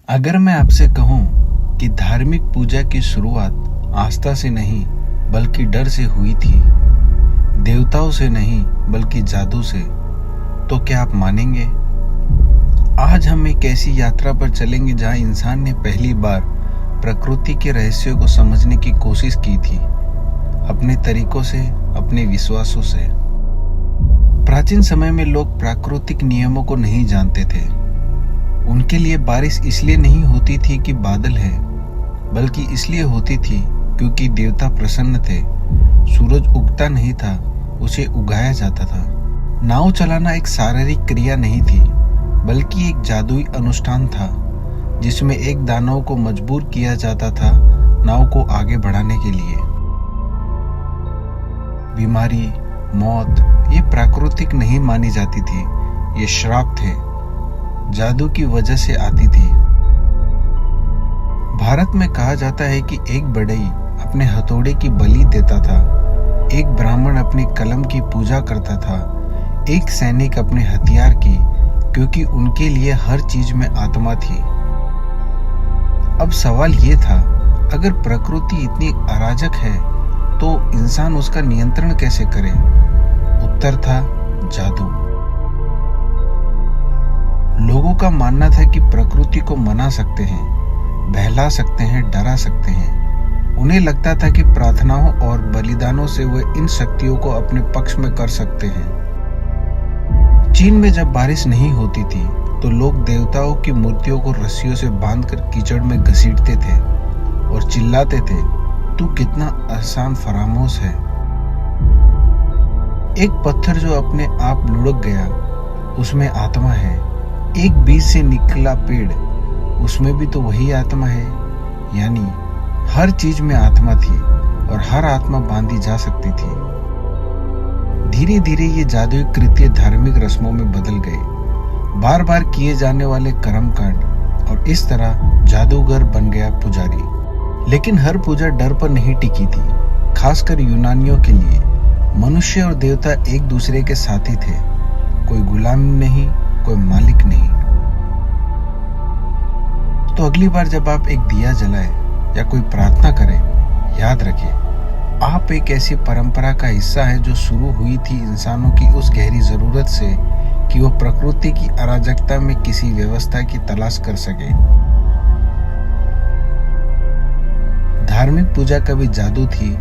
अगर मैं आपसे कहूं कि धार्मिक पूजा की शुरुआत आस्था से नहीं बल्कि डर से हुई थी, देवताओं से नहीं बल्कि जादू से, तो क्या आप मानेंगे? आज हम एक ऐसी यात्रा पर चलेंगे जहां इंसान ने पहली बार प्रकृति के रहस्यों को समझने की कोशिश की थी, अपने तरीकों से, अपने विश्वासों से। प्राचीन समय में लोग प्राकृतिक नियमों को नहीं जानते थे। उनके लिए बारिश इसलिए नहीं होती थी कि बादल है, बल्कि इसलिए होती थी क्योंकि देवता प्रसन्न थे। सूरज उगता नहीं था, उसे उगाया जाता था। नाव चलाना एक शारीरिक क्रिया नहीं थी, बल्कि एक जादुई अनुष्ठान था, जिसमें एक दानव को मजबूर किया जाता था नाव को आगे बढ़ाने के लिए। बीमारी, मौत ये प्राकृतिक नहीं मानी जाती थी, ये श्राप थे, जादू की वजह से आती थी। भारत में कहा जाता है कि एक बढ़ई अपने हथौड़े की बलि देता था, एक ब्राह्मण अपनी कलम की पूजा करता था, एक सैनिक अपने हथियार की, क्योंकि उनके लिए हर चीज में आत्मा थी। अब सवाल ये था, अगर प्रकृति इतनी अराजक है तो इंसान उसका नियंत्रण कैसे करे? उत्तर था जादू। लोगों का मानना था कि प्रकृति को मना सकते हैं, बहला सकते हैं, डरा सकते हैं। उन्हें लगता था कि प्रार्थनाओं और बलिदानों से वे इन शक्तियों को अपने पक्ष में कर सकते हैं। चीन में जब बारिश नहीं होती थी तो लोग देवताओं की मूर्तियों को रस्सियों से बांधकर कीचड़ में घसीटते थे और चिल्लाते थे, तू कितना आसान फरामोश है। एक पत्थर जो अपने आप लुढ़क गया, उसमें आत्मा है। एक बीज से निकला पेड़, उसमें भी तो वही आत्मा है। यानी हर चीज में आत्मा थी और हर आत्मा बांधी जा सकती थी। धीरे धीरे ये जादुई कृत्य धार्मिक रस्मों में बदल गए, बार बार किए जाने वाले कर्मकांड, और इस तरह जादूगर बन गया पुजारी। लेकिन हर पूजा डर पर नहीं टिकी थी, खासकर यूनानियों के लिए। मनुष्य और देवता एक दूसरे के साथी थे, कोई गुलाम नहीं, कोई मालिक नहीं। तो अगली बार जब आप एक दिया जलाएं या कोई प्रार्थना करें, याद रखें, आप एक ऐसी परंपरा का हिस्सा है जो शुरू हुई थी इंसानों की उस गहरी जरूरत से कि वो प्रकृति की अराजकता में किसी व्यवस्था की तलाश कर सके। धार्मिक पूजा कभी जादू थी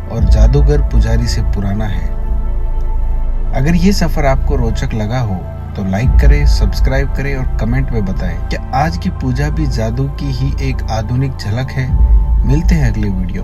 और जादूगर पुजारी से पुराना है। अगर ये सफर आपको रोचक लगा हो तो लाइक करें, सब्सक्राइब करें और कमेंट में बताएं, क्या आज की पूजा भी जादू की ही एक आधुनिक झलक है? मिलते हैं अगले वीडियो।